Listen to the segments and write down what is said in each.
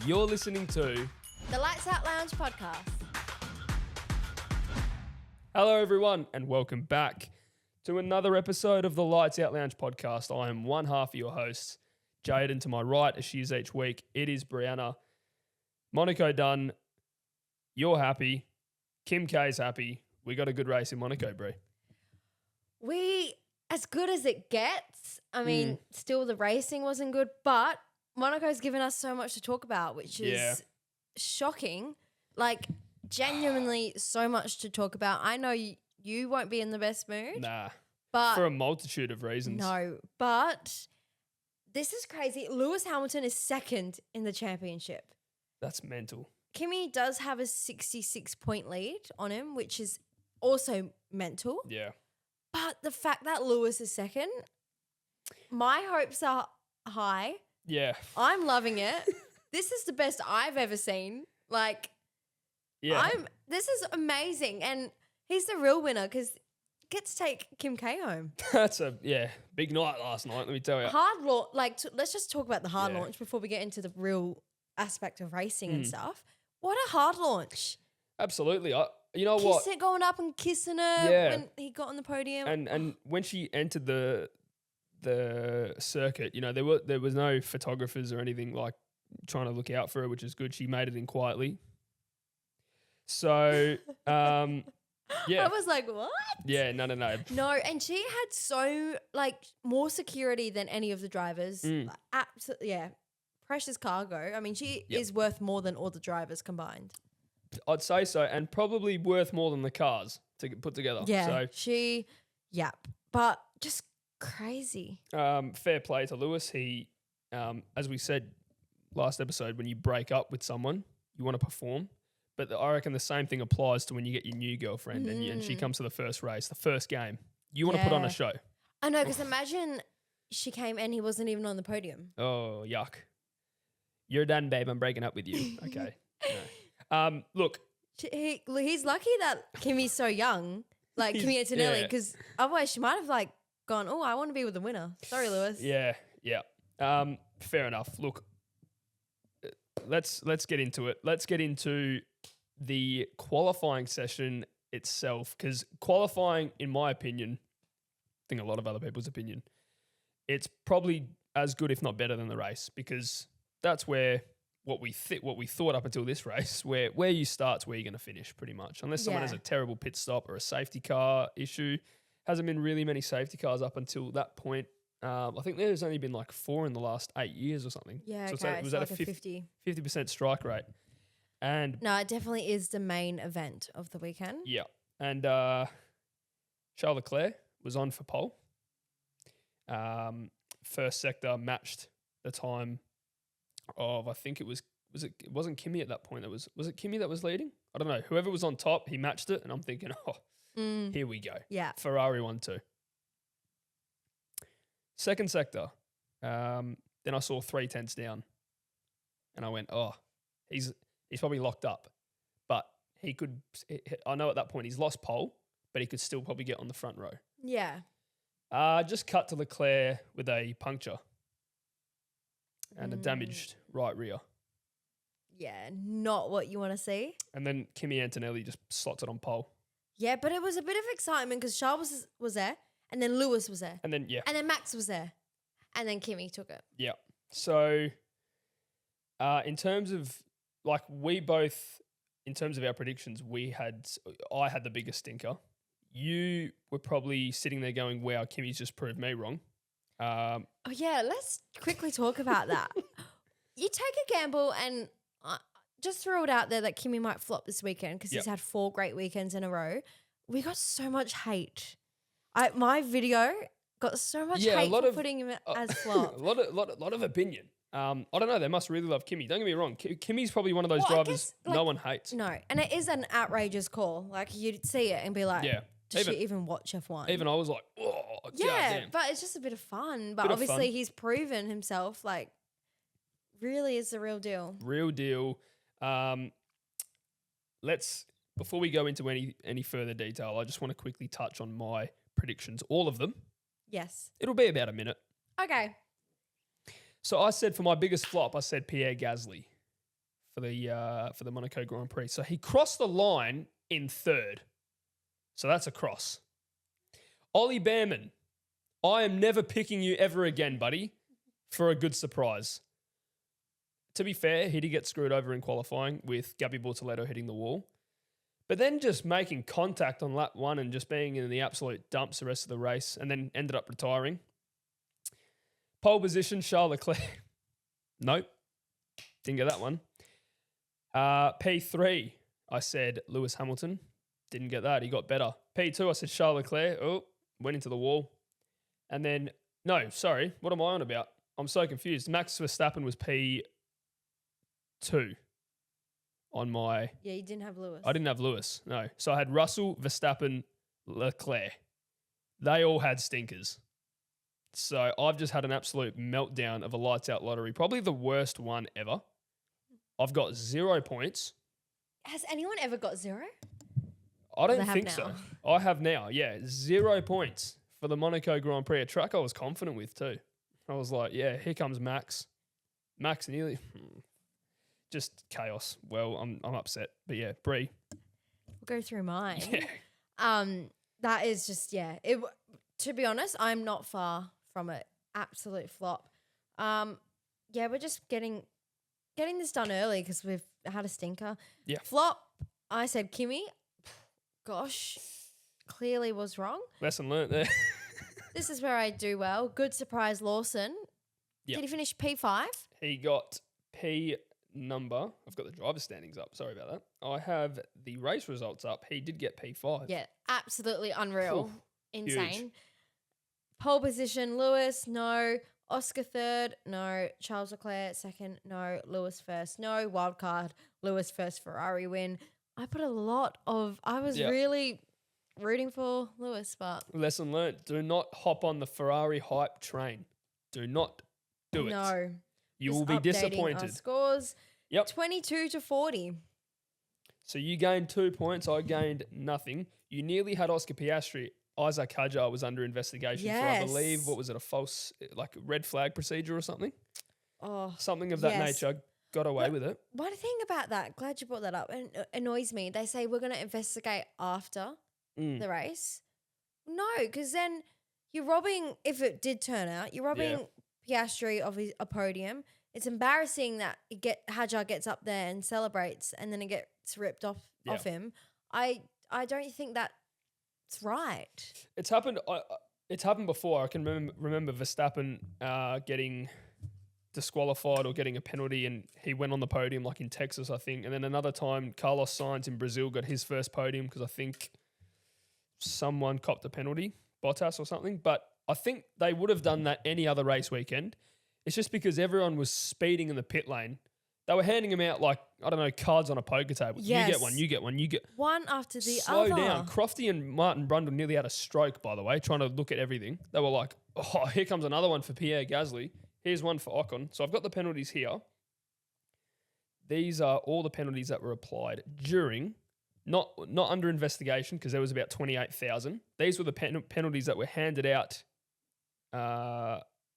You're listening to The Lights Out Lounge podcast. Hello, everyone, and welcome back to another episode of the Lights Out Lounge podcast. I am one half of your host, Jayden. To my right, as she is each week, it is Brianna. Monaco done. You're happy. Kim K's happy. We got a good race in Monaco, Brie. We, as good as it gets, I mean, still the racing wasn't good, but Monaco's given us so much to talk about, which is shocking. Like, genuinely so much to talk about. I know you won't be in the best mood. Nah, but for a multitude of reasons. No, but this is crazy. Lewis Hamilton is second in the championship. That's mental. Kimi does have a 66-point lead on him, which is also mental. Yeah. But the fact that Lewis is second, my hopes are high. Yeah. I'm loving it. This is the best I've ever seen. Like, Yeah. this is amazing. And he's the real winner because gets to take Kim K home. That's a, big night last night, let me tell you. Hard launch. Let's just talk about the hard Yeah. launch before we get into the real aspect of racing and stuff. What a hard launch. Absolutely. You know what? Going up and kissing her when he got on the podium. And when she entered the circuit, you know, there was no photographers or anything like trying to look out for her, which is good. She made it in quietly. So, I was like, what? Yeah, no. No, and she had more security than any of the drivers. Absolutely, yeah. Precious cargo. I mean, she is worth more than all the drivers combined. I'd say so, and probably worth more than the cars to put together. Yeah, so, but just crazy. Fair play to Lewis. He, as we said last episode, when you break up with someone, you want to perform. But I reckon the same thing applies to when you get your new girlfriend and she comes to the first race, the first game. You want to put on a show. I know, because imagine she came and he wasn't even on the podium. Oh, yuck. You're done, babe. I'm breaking up with you. Okay. No. Look. He's lucky that Kimi's so young, like Kimi Antonelli, because otherwise she might have gone, oh, I want to be with the winner. Sorry, Lewis. Yeah. Fair enough. Look, let's get into it. Let's get into the qualifying session itself, because qualifying, in my opinion, I think a lot of other people's opinion, it's probably as good, if not better, than the race, because that's where what we thought up until this race, where you start's where you're going to finish, pretty much, unless someone has a terrible pit stop or a safety car issue. Hasn't been really many safety cars up until that point. I think there's only been 4 in the last 8 years or something. Yeah, so okay. it was at a 50% strike rate. And no, it definitely is the main event of the weekend. Yeah. And Charles Leclerc was on for pole. First sector matched the time of, I think it wasn't Kimi at that point. Was it Kimi that was leading? I don't know. Whoever was on top, he matched it. And I'm thinking, here we go. Yeah. Ferrari 1-2. Second sector. Then I saw 3/10 down. And I went, he's probably locked up. But I know at that point he's lost pole, but he could still probably get on the front row. Yeah. Just cut to Leclerc with a puncture and a damaged right rear. Yeah, not what you want to see. And then Kimi Antonelli just slots it on pole. Yeah, but it was a bit of excitement because Charles was there, and then Lewis was there. And then, And then Max was there. And then Kimi took it. Yeah. So, in terms of, in terms of our predictions, I had the biggest stinker. You were probably sitting there going, wow, Kimi's just proved me wrong. Let's quickly talk about that. You take a gamble and just throw it out there that Kimi might flop this weekend because he's had 4 great weekends in a row. We got so much hate. My video got so much hate for putting him as flop. A lot of opinion. I don't know. They must really love Kimi. Don't get me wrong. Kimi's probably one of those drivers no one hates. No, and it is an outrageous call. You'd see it and be like, does she even watch F1? Even I was like, oh, yeah, but it's just a bit of fun. But obviously he's proven himself, really is the real deal. Real deal. Before we go into any further detail, I just want to quickly touch on my predictions, all of them. Yes. It'll be about a minute. Okay. So I said for my biggest flop, I said Pierre Gasly. for the Monaco Grand Prix. So he crossed the line in third. So that's a cross. Ollie Behrman, I am never picking you ever again, buddy, for a good surprise. To be fair, he did get screwed over in qualifying with Gabby Bortoleto hitting the wall. But then just making contact on lap 1 and just being in the absolute dumps the rest of the race and then ended up retiring. Pole position, Charles Leclerc. Nope. Didn't get that one. P3, I said Lewis Hamilton. Didn't get that. He got better. P2, I said Charles Leclerc. Oh, went into the wall. And then, no, sorry. What am I on about? I'm so confused. Max Verstappen was P2 on my... Yeah, you didn't have Lewis. I didn't have Lewis, no. So I had Russell, Verstappen, Leclerc. They all had stinkers. So I've just had an absolute meltdown of a lights-out lottery. Probably the worst one ever. I've got 0 points. Has anyone ever got 0? I don't think so. I have now, yeah. 0 points for the Monaco Grand Prix. A track I was confident with too. I was like, yeah, here comes Max. Max nearly... Just chaos. Well, I'm upset. But yeah, Brie. We'll go through mine. Yeah. That is just, yeah. To be honest, I'm not far from it. Absolute flop. Yeah, we're just getting this done early because we've had a stinker. Yeah. Flop, I said Kimi. Gosh, clearly was wrong. Lesson learnt there. This is where I do well. Good surprise, Lawson. Yep. Did he finish P5? He got P number. I've got the driver's standings up. Sorry about that. I have the race results up. He did get P5. Yeah, absolutely unreal. Insane. Huge. Pole position, Lewis, no. Oscar third, no. Charles Leclerc second, no. Lewis first, no. Wild card, Lewis first Ferrari win. I was really rooting for Lewis, but... Lesson learnt. Do not hop on the Ferrari hype train. Do not do it. No. You Just will be updating disappointed. Our scores. Yep. 22-40. So you gained 2 points. I gained nothing. You nearly had Oscar Piastri. Isaac Hadjar was under investigation for, I believe, what was it, a false, like red flag procedure or something? Oh, something of that nature. Got away with it. One thing about that, glad you brought that up, and it annoys me. They say we're going to investigate after the race. No, because then you're robbing, if it did turn out, you're robbing Piastri of a podium. It's embarrassing that Hadjar gets up there and celebrates and then it gets ripped off him. I don't think that's right. It's happened. It's happened before. I can remember Verstappen getting disqualified or getting a penalty, and he went on the podium, like in Texas, I think. And then another time, Carlos Sainz in Brazil got his first podium because I think someone copped a penalty, Bottas or something. But I think they would have done that any other race weekend. It's just because everyone was speeding in the pit lane. They were handing them out like, I don't know, cards on a poker table. Yes. You get one, you get one, you get... One after the Slow other. down. Crofty and Martin Brundle nearly had a stroke, by the way, trying to look at everything. They were like, oh, here comes another one for Pierre Gasly. Here's one for Ocon. So I've got the penalties here. These are all the penalties that were applied during, not under investigation, because there was about 28,000. These were the penalties that were handed out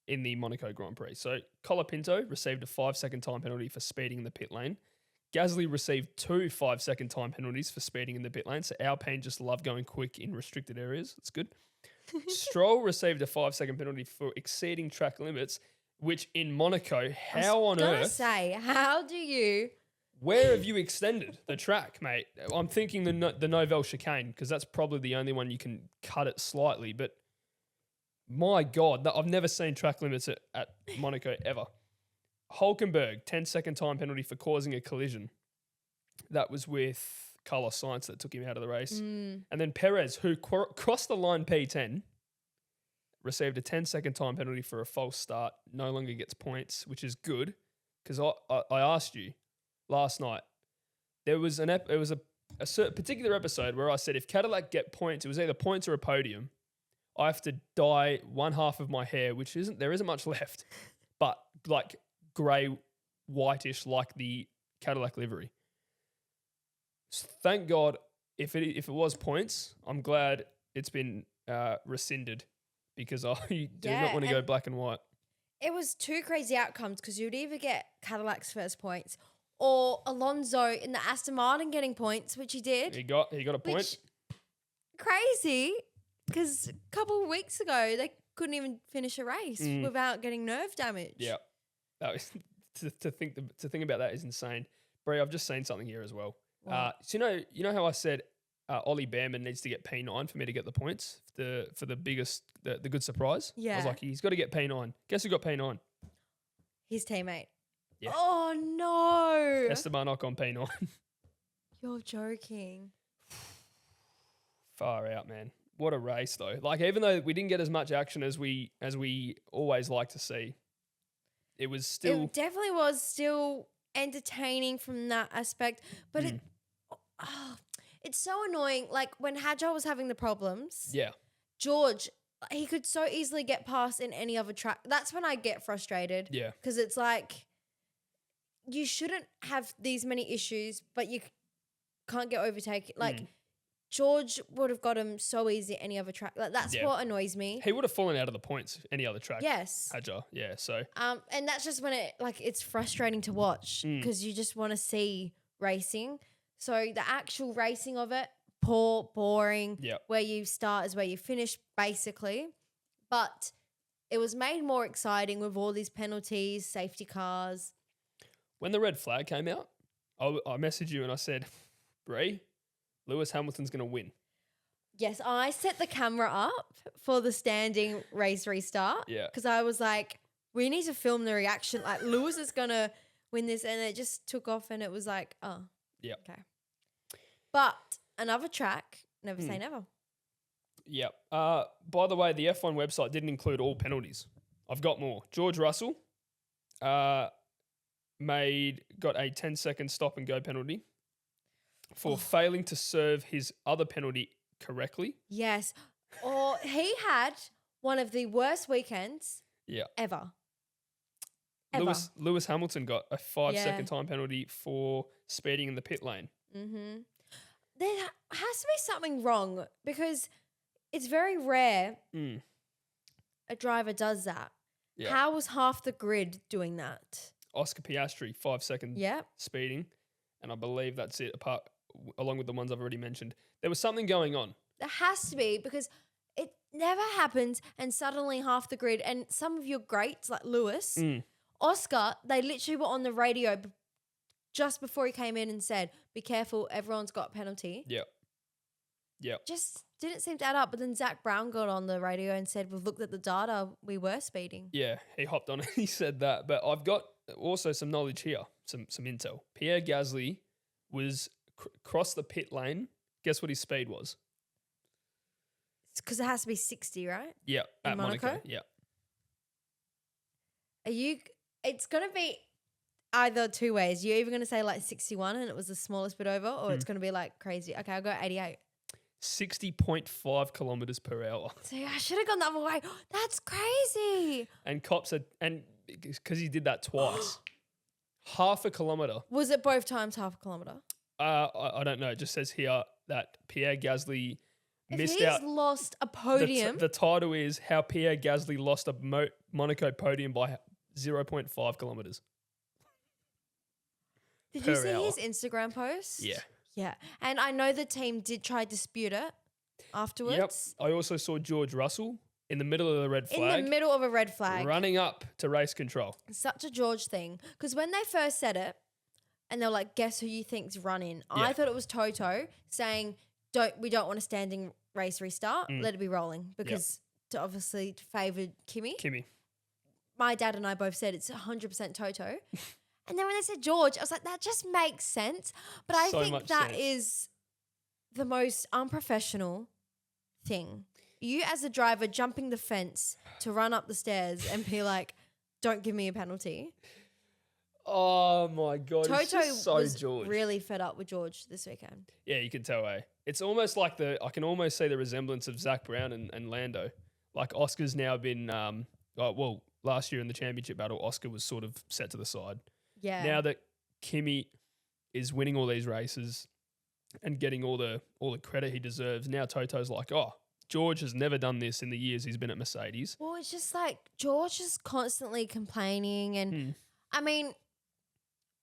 in the Monaco Grand Prix. So Colapinto received a 5-second time penalty for speeding in the pit lane. Gasly received 2 5-second time penalties for speeding in the pit lane. So Alpine just love going quick in restricted areas. It's good. Stroll received a 5-second penalty for exceeding track limits, which in Monaco, how on earth? How do you? Where have you extended the track, mate? I'm thinking the Novell chicane, because that's probably the only one you can cut it slightly. But my God, I've never seen track limits at Monaco ever. Hulkenberg, 10-second time penalty for causing a collision. That was with Carlos Sainz that took him out of the race. And then Perez, who crossed the line P10, received a 10-second time penalty for a false start, no longer gets points, which is good, because I asked you last night. There was a particular episode where I said if Cadillac get points, it was either points or a podium. I have to dye one half of my hair, which there isn't much left, but like grey, whitish, like the Cadillac livery. So thank God, if it was points, I'm glad it's been rescinded, because I do not want to go black and white. It was two crazy outcomes, because you'd either get Cadillac's first points or Alonso in the Aston Martin getting points, which he did. He got a point. Which, crazy, because a couple of weeks ago they couldn't even finish a race without getting nerve damage. Yeah, that was, to think about that is insane. Brie, I've just seen something here as well. So you know how I said Ollie Behrman needs to get P9 for me to get the points for the biggest the good surprise. Yeah, I was like, he's got to get P9. Guess who got P9? His teammate. Yeah. Oh no! Esteban Ocon P9. You're joking. Far out, man. What a race though. Like, even though we didn't get as much action as we always like to see, it was still. It definitely was still entertaining from that aspect, but it's so annoying. Like when Hadjar was having the problems. Yeah. George, he could so easily get past in any other track. That's when I get frustrated. Yeah. Because it's like, you shouldn't have these many issues, but you can't get overtaken. Like, George would have got him so easy any other track. Like, that's what annoys me. He would have fallen out of the points any other track. Yes. Hadjar. Yeah. So. And that's just when it's frustrating to watch because you just want to see racing. So the actual racing of it, poor, boring. Yep. Where you start is where you finish, basically. But it was made more exciting with all these penalties, safety cars. When the red flag came out, I messaged you and I said, Brie, Lewis Hamilton's going to win. Yes, I set the camera up for the standing race restart. Yeah. Because I was like, we need to film the reaction. Like, Lewis is going to win this. And it just took off and it was like, oh. Yeah. Okay. But another track, never say never. Yep. By the way, the F1 website didn't include all penalties. I've got more. George Russell got a 10-second stop and go penalty for failing to serve his other penalty correctly. Yes. Or he had one of the worst weekends ever. Lewis Hamilton got a 5-second time penalty for speeding in the pit lane. Mm-hmm. There has to be something wrong because it's very rare a driver does that. Yeah. How was half the grid doing that? Oscar Piastri, 5-second speeding. And I believe that's it, along with the ones I've already mentioned. There was something going on. There has to be because it never happens and suddenly half the grid and some of your greats like Lewis, Oscar, they literally were on the radio just before he came in and said, be careful, everyone's got a penalty. Yep. Just didn't seem to add up. But then Zach Brown got on the radio and said, we've looked at the data, we were speeding. Yeah, he hopped on and he said that. But I've got also some knowledge here, some intel. Pierre Gasly was crossed the pit lane. Guess what his speed was? It's because it has to be 60, right? Yeah, at Monaco. Yeah. It's going to be either two ways. You're either going to say like 61 and it was the smallest bit over, or it's going to be like crazy. Okay, I'll go 88. 60.5 kilometers per hour. So I should have gone the other way. That's crazy. And cops said, and because he did that twice, half a kilometer. Was it both times half a kilometer? I don't know. It just says here that Pierre Gasly missed he's out. Lost a podium. The title is How Pierre Gasly Lost a Monaco Podium by 0.5 kilometers. Did you see his Instagram post? Yeah. Yeah. And I know the team did try to dispute it afterwards. Yep. I also saw George Russell in the middle of the red flag. In the middle of a red flag. Running up to race control. Such a George thing. Because when they first said it, and they're like, guess who you think's running? I thought it was Toto saying, we don't want a standing race restart. Let it be rolling. Because to favour Kimi. My dad and I both said it's 100% Toto. And then when they said George, I was like, that just makes sense. But I think that is the most unprofessional thing. You as a driver jumping the fence to run up the stairs and be like, don't give me a penalty. Oh my God. Toto was George. Really fed up with George this weekend. Yeah, you can tell, It's almost like I can almost see the resemblance of Zach Brown and Lando. Like Oscar's now been, last year in the championship battle, Oscar was sort of set to the side. Yeah. Now that Kimi is winning all these races and getting all the credit he deserves, now Toto's like, oh, George has never done this in the years he's been at Mercedes. Well, it's just like George is constantly complaining. And I mean,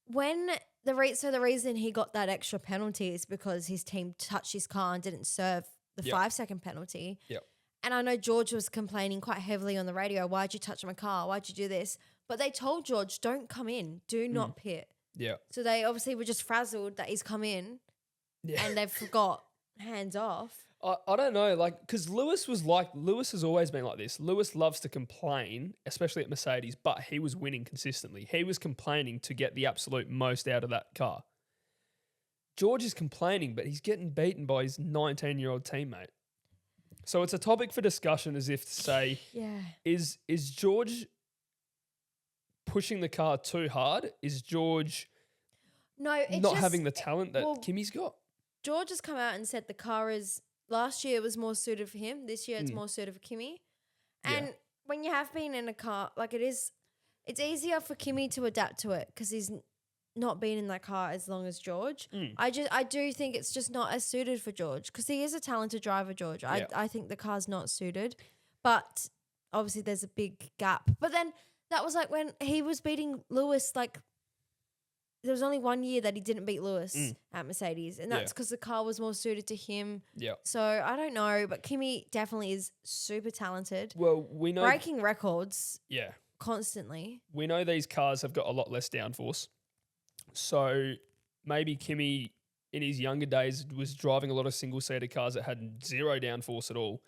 when the reason he got that extra penalty is because his team touched his car and didn't serve the 5-second penalty. Yep. And I know George was complaining quite heavily on the radio, why'd you touch my car? Why'd you do this? But they told George, don't come in. Do not pit. Yeah. So they obviously were just frazzled that he's come in and they forgot hands off. I don't know, like, because Lewis has always been like this. Lewis loves to complain, especially at Mercedes, but he was winning consistently. He was complaining to get the absolute most out of that car. George is complaining, but he's getting beaten by his 19-year-old teammate. So it's a topic for discussion, as if to say, is George pushing the car too hard? Is George not having the talent that Kimi's got? George has come out and said the car is... Last year it was more suited for him. This year it's more suited for Kimi. And when you have been in a car, like it's easier for Kimi to adapt to it because he's not been in that car as long as George. I do think it's just not as suited for George because he is a talented driver, George. I think the car's not suited. But obviously there's a big gap. But then that was like when he was beating Lewis, like there was only 1 year that he didn't beat Lewis at Mercedes, and that's because the car was more suited to him. Yeah. So I don't know, but Kimi definitely is super talented. Well, we know breaking records. Yeah. Constantly. We know these cars have got a lot less downforce, so maybe Kimi in his younger days was driving a lot of single-seater cars that had zero downforce at all,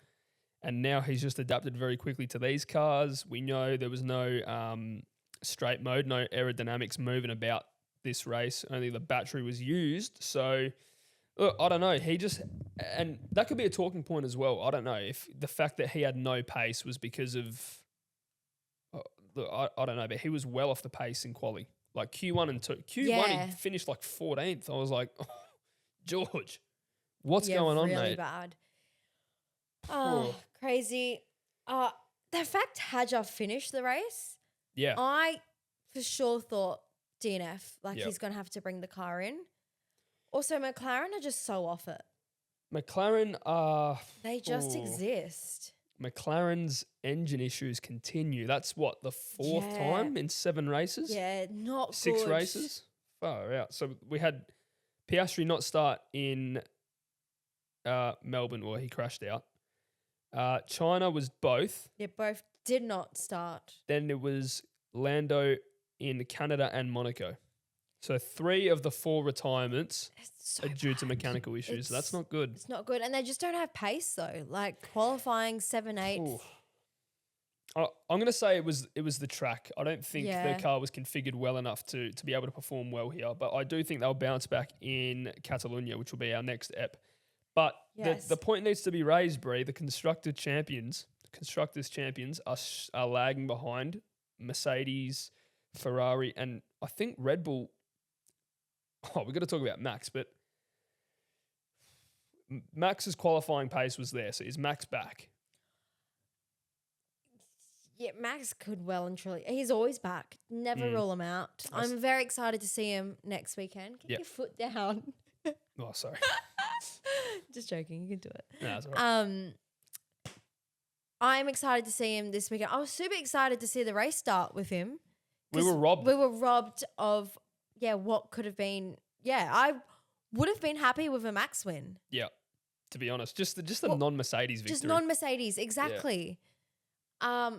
and now he's just adapted very quickly to these cars. We know there was no straight mode, no aerodynamics moving about this race, only the battery was used. So look, I don't know. And that could be a talking point as well. I don't know if the fact that he had no pace was because of, I don't know, but he was well off the pace in quali. Like Q1 and 2. Q1 he finished like 14th. I was like, oh, George, what's going on, really mate? Bad. Oh, crazy. The fact Hadjar finished the race, I for sure thought DNF, he's going to have to bring the car in. Also, McLaren are just so off it. McLaren are... They just exist. McLaren's engine issues continue. That's what, the fourth time in 7 races? Yeah, not 6 good. races? Far out. So we had Piastri not start in Melbourne, or he crashed out. China was both. Yeah, both did not start. Then it was Lando in Canada and Monaco. So 3 of the 4 retirements are due to mechanical issues. That's not good. It's not good. And they just don't have pace though. Like qualifying 7, 8. I'm going to say it was the track. I don't think the car was configured well enough to be able to perform well here. But I do think they'll bounce back in Catalonia, which will be our next ep. But the point needs to be raised, Brie. The constructors champions are lagging behind Mercedes, Ferrari, and I think Red Bull. Oh, we've got to talk about Max, but Max's qualifying pace was there. So is Max back? Yeah, Max could well and truly. He's always back. Never rule him out. I'm very excited to see him next weekend. Keep your foot down. Oh, sorry. Just joking. You can do it. No, that's all right. I'm excited to see him this weekend. I was super excited to see the race start with him. We were robbed. We were robbed of, what could have been. Yeah, I would have been happy with a Max win. Yeah, to be honest. Just a non-Mercedes victory. Just non-Mercedes, exactly. Yeah.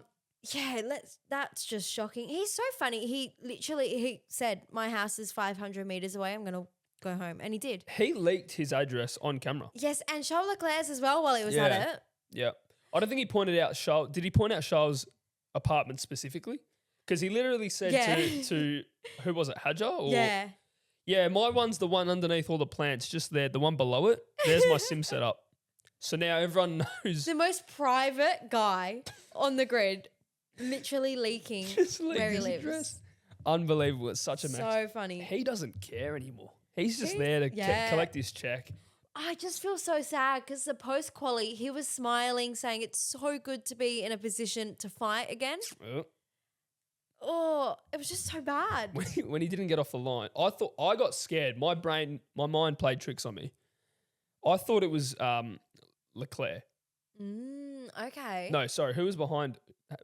That's just shocking. He's so funny. He said, my house is 500 meters away. I'm going to go home. And he did. He leaked his address on camera. Yes, and Charles Leclerc's as well while he was at it. Yeah. I don't think he pointed out Charles. Did he point out Charles' apartment specifically? Because he literally said to who was it, Hadjar? Or, yeah, my one's the one underneath all the plants, just there. The one below it, there's my sim setup. So now everyone knows. The most private guy on the grid, literally leaking where he lives. Address. Unbelievable. It's such a mess. So funny. He doesn't care anymore. He's just there to collect his check. I just feel so sad because the post-quali, he was smiling, saying it's so good to be in a position to fight again. Oh, it was just so bad. When he didn't get off the line, I got scared. My mind played tricks on me. I thought it was Leclerc. Okay. No, sorry. Who was behind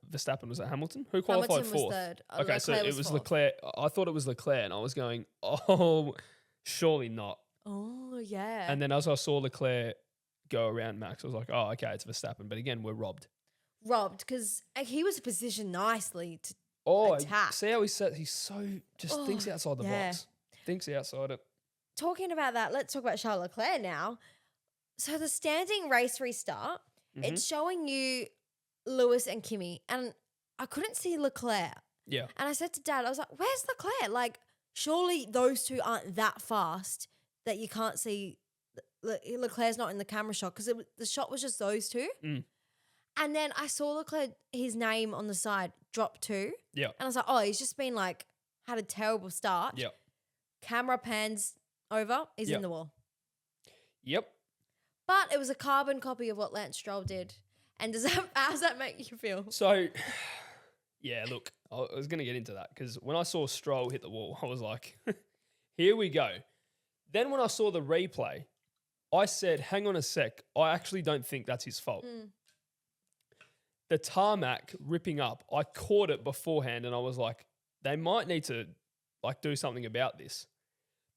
Verstappen? Was it Hamilton? Who qualified Hamilton was fourth? third. Okay, so Leclerc it was was fourth. Leclerc. I thought it was Leclerc, and I was going, oh, surely not. Oh, yeah. And then as I saw Leclerc go around Max, I was like, oh, okay, it's Verstappen. But again, we're robbed. Robbed because he was positioned nicely to attack. See how he's so just thinks outside the box. Thinks outside it. Talking about that, let's talk about Charles Leclerc now. So the standing race restart, it's showing you Lewis and Kimi, and I couldn't see Leclerc. Yeah. And I said to Dad, I was like, where's Leclerc? Like, surely those two aren't that fast that you can't see Leclerc's not in the camera shot because the shot was just those two. Mm. And then I saw Leclerc, his name on the side, drop 2. Yeah. And I was like, oh, he's just been like, had a terrible start. Yeah. Camera pans over, he's in the wall. Yep. But it was a carbon copy of what Lance Stroll did. And how does that make you feel? So, yeah, look, I was going to get into that because when I saw Stroll hit the wall, I was like, here we go. Then when I saw the replay, I said, hang on a sec, I actually don't think that's his fault. The tarmac ripping up, I caught it beforehand and I was like, they might need to like do something about this.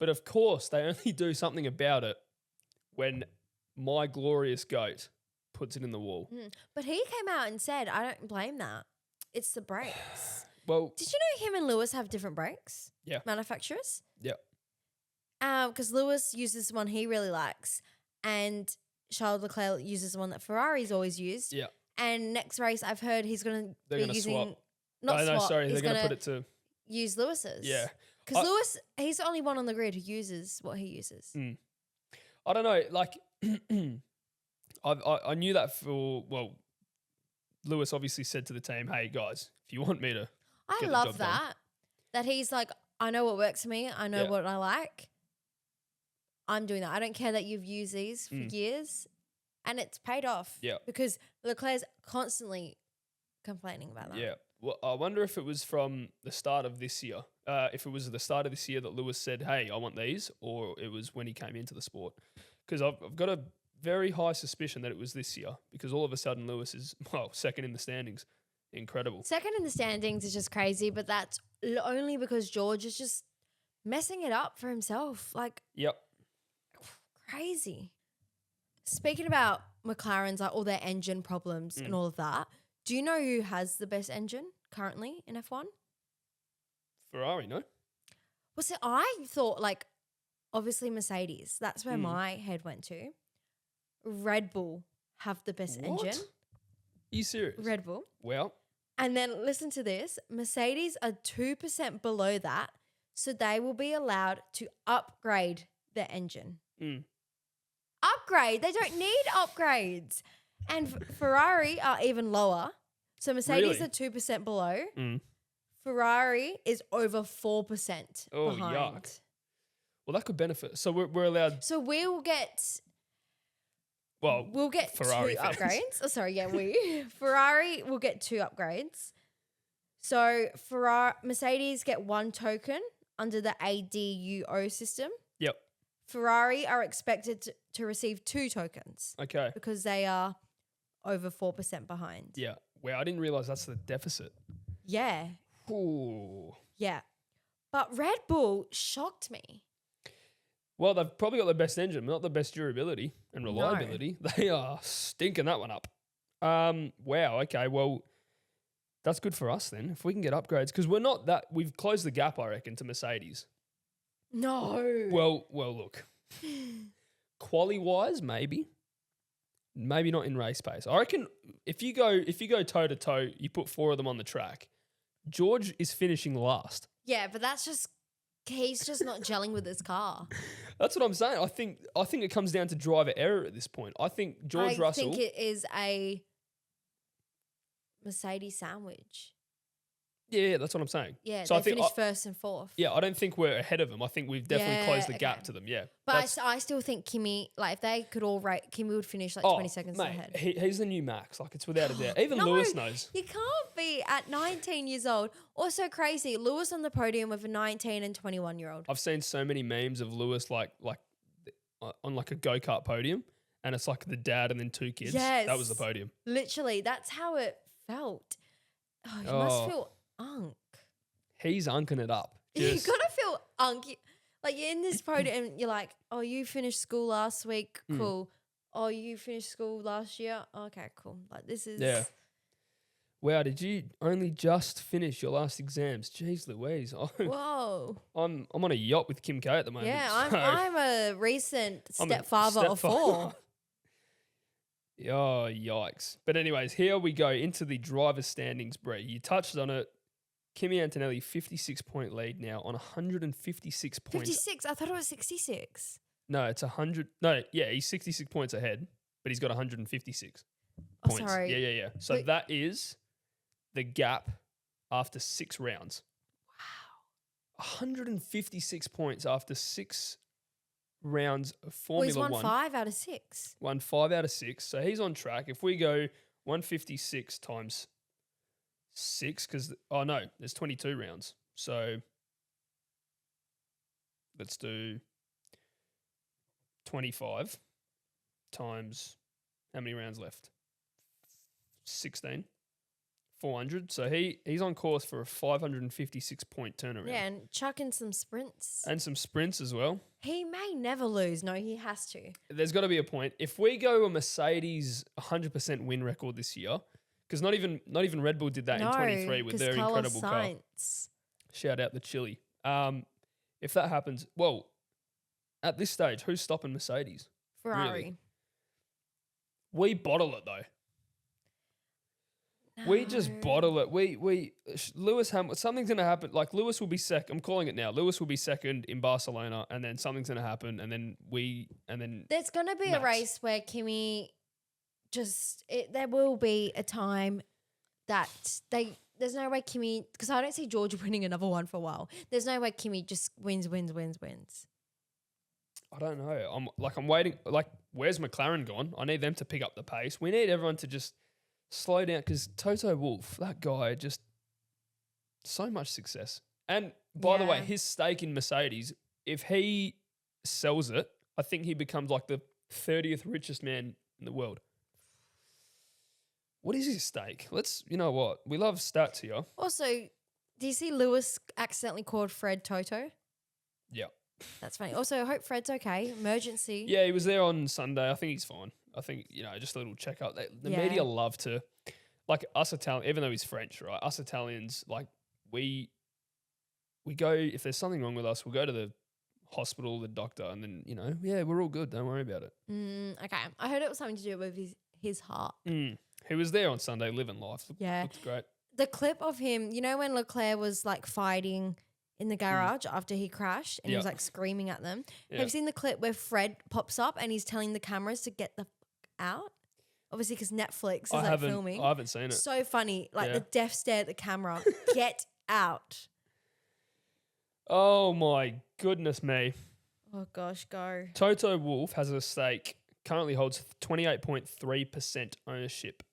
But of course, they only do something about it when my glorious goat puts it in the wall. But he came out and said, I don't blame that. It's the brakes. Well, did you know him and Lewis have different brakes? Yeah. Manufacturers? Yeah. Because Lewis uses one he really likes and Charles Leclerc uses one that Ferrari's always used. Yeah. And next race, I've heard he's going to be using... swap. Not swap. No, sorry, he's they're going to put it to... use Lewis's. Yeah. Because Lewis, he's the only one on the grid who uses what he uses. I don't know, like... I knew that Lewis obviously said to the team, hey, guys, if you want me to I love that he's like, I know what works for me. I know what I like. I'm doing that. I don't care that you've used these for years. And it's paid off. Yeah. Because Leclerc's constantly complaining about that. Yeah. Well, I wonder if it was from the start of this year, if it was the start of this year that Lewis said, hey, I want these, or it was when he came into the sport. Because I've got a very high suspicion that it was this year because all of a sudden Lewis is, second in the standings. Incredible. Second in the standings is just crazy, but that's only because George is just messing it up for himself. Like, yep. Crazy. Speaking about McLaren's, like all their engine problems and all of that, do you know who has the best engine currently in F1? Ferrari, no? Well, see, I thought like obviously Mercedes. That's where my head went to. Red Bull have the best engine. Are you serious? Red Bull. Well. And then listen to this. Mercedes are 2% below that, so they will be allowed to upgrade their engine. Upgrade. They don't need upgrades. And Ferrari are even lower. So Mercedes are 2% below. Ferrari is over 4% behind. Yuck. Well, that could benefit. So we're allowed. So we'll get Ferrari 2 upgrades. Oh, sorry, Ferrari will get 2 upgrades. So Mercedes get 1 token under the ADUO system. Yep. Ferrari are expected to receive 2 tokens. Okay. Because they are over 4% behind. Yeah. Wow, I didn't realize that's the deficit. Yeah. Ooh. Yeah. But Red Bull shocked me. Well, they've probably got the best engine, but not the best durability and reliability. No. They are stinking that one up. Wow, okay, well, that's good for us then, if we can get upgrades. Because we've closed the gap, I reckon, to Mercedes. No. Well, look. Quali-wise, maybe. Maybe not in race pace. I reckon if you go toe-to-toe, you put 4 of them on the track, George is finishing last. Yeah, but he's just not gelling with his car. That's what I'm saying. I think it comes down to driver error at this point. I think Russell. I think it is a Mercedes sandwich. Yeah, that's what I'm saying. Yeah, so they finished 1st and 4th. Yeah, I don't think we're ahead of them. I think we've definitely closed the gap to them. Yeah, but I still think Kimi, like if they could all rate, Kimi would finish like 20 seconds ahead. He's the new Max. Like it's without a doubt. Even Lewis knows. You can't be at 19 years old. Also crazy. Lewis on the podium with a 19 and 21-year-old. I've seen so many memes of Lewis like on like a go-kart podium, and it's like the dad and then 2 kids. Yes, that was the podium. Literally, that's how it felt. Oh, you Oh. must feel unk. He's unking it up. You Just- gotta feel unk. Like you're in this podium and you're like, oh, you finished school last week, cool. Oh, you finished school last year, okay, cool. Like this is Yeah. Wow, did you only just finish your last exams? Jeez Louise. Whoa. I'm on a yacht with Kim K at the moment. Yeah, so I'm a recent I'm a stepfather of 4. Oh, yikes. But anyways, here we go into the driver's standings, Bree. You touched on it. Kimi Antonelli, 56-point lead now on 156 points. 56. I thought it was 66. No, it's 100. No, yeah, he's 66 points ahead, but he's got 156 Oh, points. sorry. Yeah. So Wait. that is the gap after 6 rounds. Wow. 156 points after 6 rounds of Well, he's Formula won 1. 5 out of 6. Won 5 out of 6. So he's on track. If we go 156 times 6, because, oh no, there's 22 rounds. So let's do 25 times, how many rounds left? 16. 400. So he's on course for a 556 point turnaround. Yeah, and chuck in some sprints. And some sprints as well. He may never lose. No, he has to. There's got to be a point. If we go a Mercedes 100% win record this year, because not even Red Bull did that in 23 with their Carlos incredible car. Sainz. Shout out the Chili. If that happens, well, at this stage, who's stopping Mercedes? Ferrari. Really? We bottle it though. We just bottle it. Lewis Hamilton, something's going to happen. Like Lewis will be second. I'm calling it now. Lewis will be second in Barcelona, and then something's going to happen, and then There's going to be Max. a race where Kimi there will be a time that there's no way Kimi, because I don't see Georgia winning another one for a while. There's no way Kimi just wins. I don't know. I'm waiting. Like, where's McLaren gone? I need them to pick up the pace. We need everyone to just slow down because Toto Wolff, that guy, just so much success. And by the way, Yeah. his stake in Mercedes, if he sells it, I think he becomes like the 30th richest man in the world. What is his stake? You know what? We love stats here. Also, do you see Lewis accidentally called Fred Toto? Yeah. That's funny. Also, I hope Fred's okay. Emergency. Yeah, he was there on Sunday. I think he's fine. I think, just a little checkup. The Yeah. media love to, like us Italians, even though he's French, right? Us Italians, like we go, if there's something wrong with us, we'll go to the hospital, the doctor, and then, yeah, we're all good. Don't worry about it. Okay. I heard it was something to do with his heart. He was there on Sunday living life. Yeah. Looked great. The clip of him, when Leclerc was like fighting in the garage after he crashed and he was Yeah. like screaming at them. Yeah. Have you seen the clip where Fred pops up and he's telling the cameras to get the out? Obviously, because Netflix is like filming. I haven't seen it. So funny. Like Yeah. the death stare at the camera. Get out. Oh my goodness me. Oh gosh, go. Toto Wolff has a stake, currently holds 28.3% ownership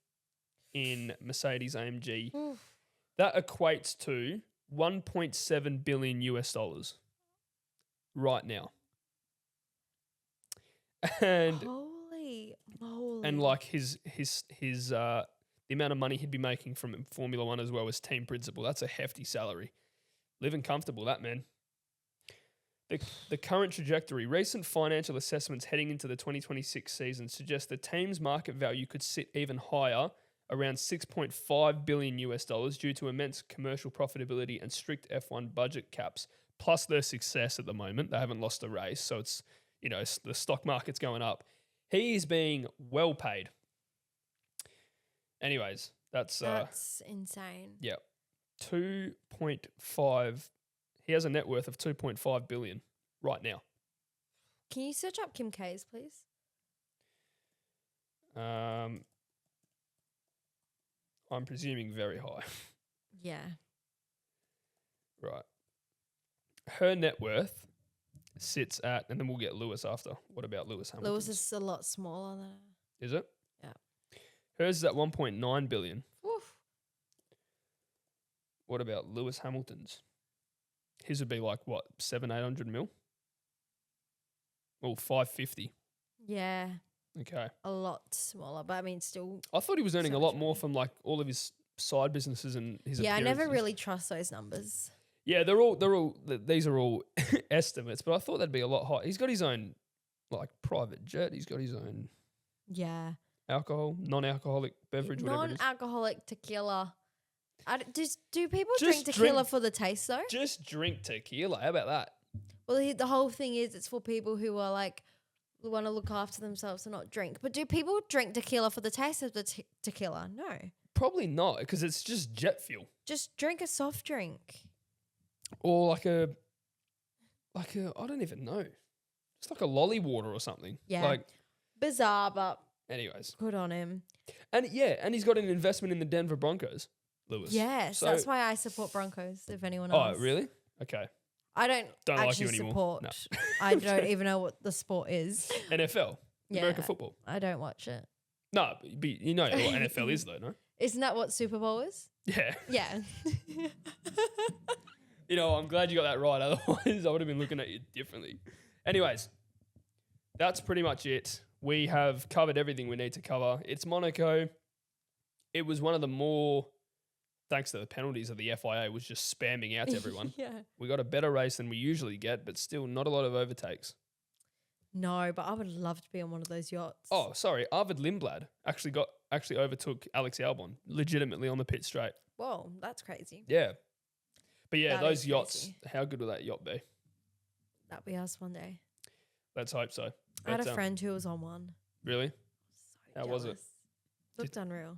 in Mercedes AMG. Oof. That equates to $1.7 billion right now. And Holy moly. and like his the amount of money he'd be making from Formula One as well as team principal. That's a hefty salary. Living comfortable, that man. The current trajectory, recent financial assessments heading into the 2026 season suggest the team's market value could sit even higher, around $6.5 billion due to immense commercial profitability and strict F1 budget caps, plus their success at the moment. They haven't lost a race, so it's, the stock market's going up. He is being well paid. Anyways, that's insane. yeah, 2.5. He has a net worth of 2.5 billion right now. Can you search up Kim K's, please? I'm presuming very high. Yeah. Right. Her net worth sits at, and then we'll get Lewis after. What about Lewis Hamilton? Lewis is a lot smaller than her. Is it? Yeah. Hers is at 1.9 billion. Oof. What about Lewis Hamilton's? His would be like what, 700-800 mil? Well, 550. Yeah. Okay. A lot smaller, but I mean, still. I thought he was earning So a lot much more money. from like all of his side businesses and his Yeah, I never appearances. really trust those numbers. Yeah, these are all estimates, but I thought that'd be a lot higher. He's got his own like private jet. He's got his own Yeah. alcohol, non-alcoholic beverage, whatever it is. Non-alcoholic tequila. Do people Just drink tequila drink- for the taste though? Just drink tequila. How about that? Well, the whole thing is it's for people who are like want to look after themselves and not drink. But do people drink tequila for the taste of the tequila? No. Probably not, because it's just jet fuel. Just drink a soft drink. Or like a I don't even know. It's like a lolly water or something. Yeah. Like, Bizarre, but anyways. good on him. And he's got an investment in the Denver Broncos, Lewis. Yes, So- that's why I support Broncos, if anyone Oh, else. really? Okay. I don't Don't like actually you anymore. support. No. I don't even know what the sport is. NFL. Yeah. American football. I don't watch it. No, but you know what NFL is though, no? Isn't that what Super Bowl is? Yeah. Yeah. You know, I'm glad you got that right. Otherwise, I would have been looking at you differently. Anyways, that's pretty much it. We have covered everything we need to cover. It's Monaco. It was one of the more, thanks to the penalties of the FIA, was just spamming out to everyone. Yeah. We got a better race than we usually get, but still not a lot of overtakes. No, but I would love to be on one of those yachts. Oh, sorry. Arvid Lindblad actually overtook Alex Albon legitimately on the pit straight. Whoa, that's crazy. Yeah. But yeah, That those is yachts, crazy. how good will that yacht be? That'd be us one day. Let's hope so. I had But, a friend who was on one. Really? So How was it? jealous. Looked unreal.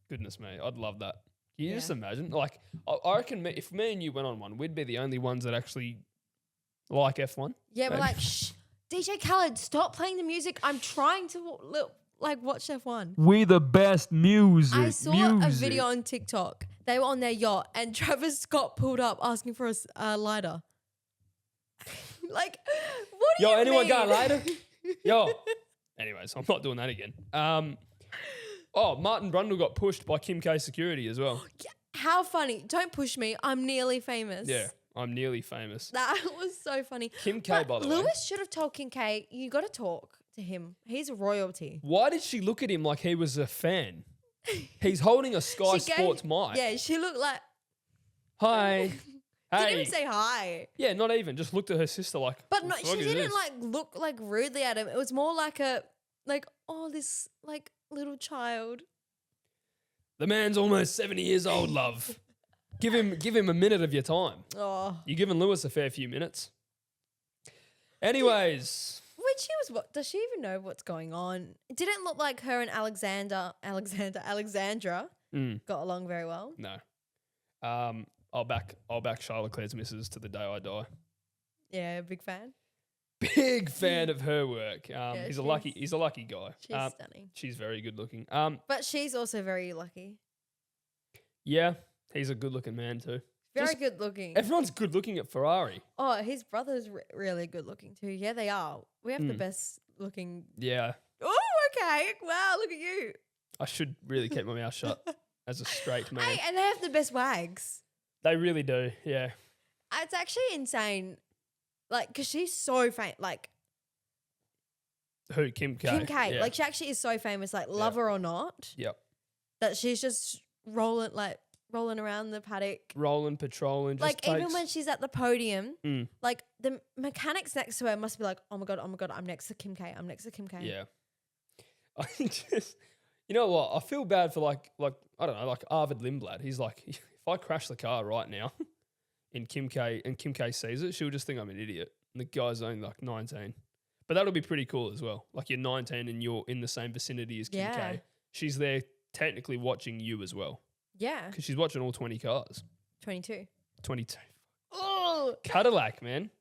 Goodness me. I'd love that. Can you Yeah. just imagine? Like, I reckon if me and you went on one, we'd be the only ones that actually like F1. Yeah, we're Maybe. like, shh, DJ Khaled, stop playing the music. I'm trying to watch F1. We the best music. I saw a video on TikTok. They were on their yacht and Travis Scott pulled up asking for a lighter. Like, what do Yo, you anyone mean? got a lighter? Yo. Anyways, I'm not doing that again. Martin Brundle got pushed by Kim K Security as well. How funny. Don't push me. I'm nearly famous. Yeah, I'm nearly famous. That was so funny. Kim K, by the way. Lewis should have told Kim K, you got to talk to him. He's royalty. Why did she look at him like he was a fan? He's holding a Sky She gave- Sports mic. Yeah, she looked like, Hi. didn't Hey. even say hi. Yeah, not even. Just looked at her sister like. But no, "What the fuck she is didn't this?" like look like rudely at him. It was more like this like little child. The man's almost 70 years old, love. Give him a minute of your time. Oh, You're giving Lewis a fair few minutes. Anyways, when she was what? Does she even know what's going on? It didn't look like her and Alexandra mm, got along very well. no. I'll back Charlotte Claire's missus to the day I die. Yeah, big fan. Big fan of her work. He's a she's- lucky guy. She's stunning. She's very good looking. But she's also very lucky. Yeah, he's a good looking man too. Very Just- good looking. Everyone's good looking at Ferrari. Oh, his brother's really good looking too. Yeah, they are. We have the Mm. best looking. Yeah, Oh, okay. Wow, look at you. I should really keep my mouth shut as a straight man. Hey, and they have the best wags. They really do. Yeah. It's actually insane. Like, because she's so famous. Like, Who? Kim K. Kim K. Yeah. Like, she actually is so famous, like, love her or not, Yep. that she's just rolling around the paddock. Rolling, patrolling. Just Like, even when she's at the podium, Mm. like, the mechanics next to her must be like, oh my God, I'm next to Kim K. I'm next to Kim K. Yeah. I just, you know what? I feel bad for like I don't know, like Arvid Lindblad. He's like, if I crash the car right now, in Kim K and Kim K sees it, she'll just think I'm an idiot. And the guy's only like 19. But that'll be pretty cool as well. Like you're 19 and you're in the same vicinity as Kim Yeah. K. She's there technically watching you as well Yeah. because she's watching all 20 cars. 22. 22. Oh, Cadillac, man.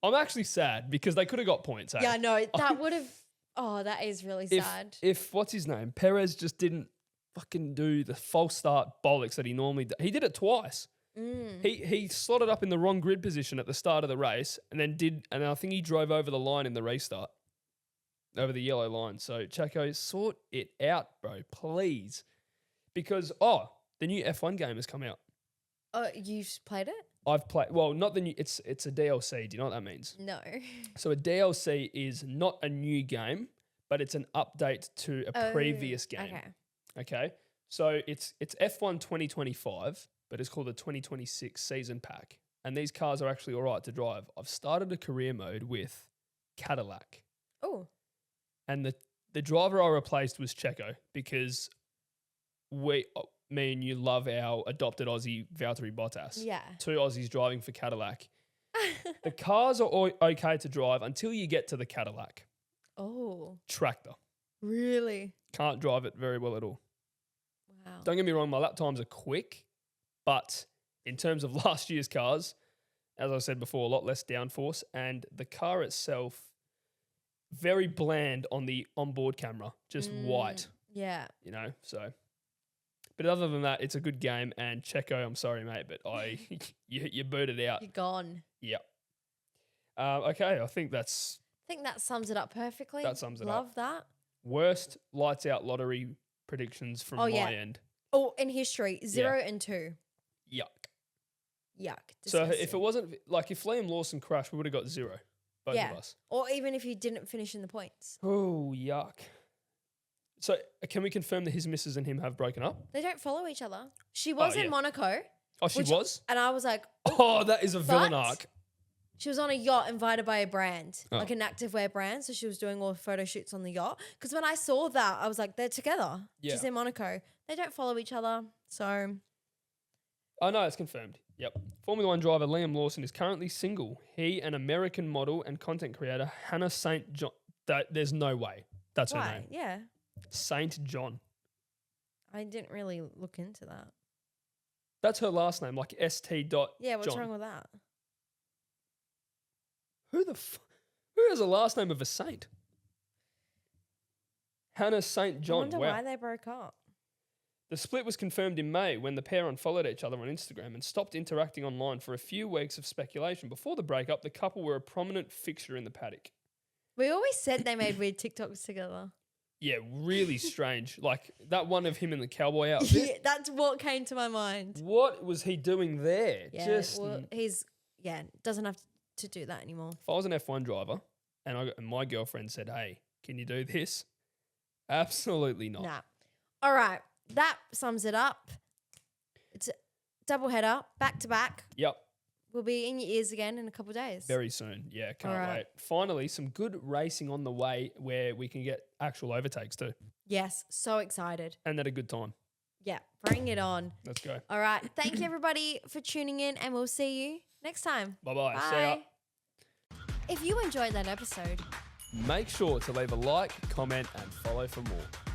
I'm actually sad because they could have got points. yeah, no, that would have. Oh, that is really sad. If what's his name? Perez just didn't fucking do the false start bollocks that he normally does. He did it twice. He slotted up in the wrong grid position at the start of the race and I think he drove over the line in the restart. Over the yellow line. So Chaco, sort it out, bro, please. Because the new F1 game has come out. Oh, you've played it? I've played not the new it's a DLC. Do you know what that means? No. So a DLC is not a new game, but it's an update to a previous game. Okay. Okay. So it's F1 2025, but it's called the 2026 season pack. And these cars are actually all right to drive. I've started a career mode with Cadillac. Oh. And the driver I replaced was Checo because me and you love our adopted Aussie Valtteri Bottas. Yeah. 2 Aussies driving for Cadillac. The cars are okay to drive until you get to the Cadillac. Oh. Tractor. Really? Can't drive it very well at all. Wow. Don't get me wrong, my lap times are quick, but in terms of last year's cars, as I said before, a lot less downforce, and the car itself, very bland on the onboard camera, just white, Yeah. you know, so. But other than that, it's a good game, and Checo, I'm sorry, mate, but you booted out. You're gone. Yep. Okay, I think that sums it up perfectly. That sums it Love up. that. Worst lights out lottery predictions from my end. Oh, in history, 0 and 2. Yuck. Yuck. So Disgusting. if it wasn't, like if Liam Lawson crashed, we would have got 0, both of us. Or even if you didn't finish in the points. Oh, yuck. So can we confirm that his missus and him have broken up? They don't follow each other. She was in Monaco. Oh, she was? And I was like, oh, that is a villain arc. She was on a yacht invited by a brand, like an activewear brand. So she was doing all the photo shoots on the yacht. Because when I saw that, I was like, they're together. Yeah. She's in Monaco. They don't follow each other. So. Oh, no, it's confirmed. Yep. Formula One driver Liam Lawson is currently single. He and American model and content creator Hannah St. John. There's no way. That's her name. Yeah. St. John. I didn't really look into that. That's her last name, like St. Yeah, what's John. wrong with that? Who has a last name of a saint? Hannah St. John. I wonder wow. why they broke up. The split was confirmed in May when the pair unfollowed each other on Instagram and stopped interacting online for a few weeks of speculation. Before the breakup, the couple were a prominent fixture in the paddock. We always said they made weird TikToks together. Yeah, really strange. Like that one of him in the cowboy outfit. Yeah, that's what came to my mind. What was he doing there? Yeah, he's doesn't have to do that anymore. If I was an F1 driver and my girlfriend said, "Hey, can you do this?" Absolutely not. Nah. All right, that sums it up. It's a double header, back to back. Yep. We'll be in your ears again in a couple of days. Very soon. Yeah, can't All right. wait. Finally, some good racing on the way where we can get actual overtakes too. Yes, so excited. And at a good time. Yeah, bring it on. Let's go. All right, thank you everybody for tuning in, and we'll see you next time. Bye-bye. See ya. If you enjoyed that episode, Make sure to leave a like, comment, and follow for more.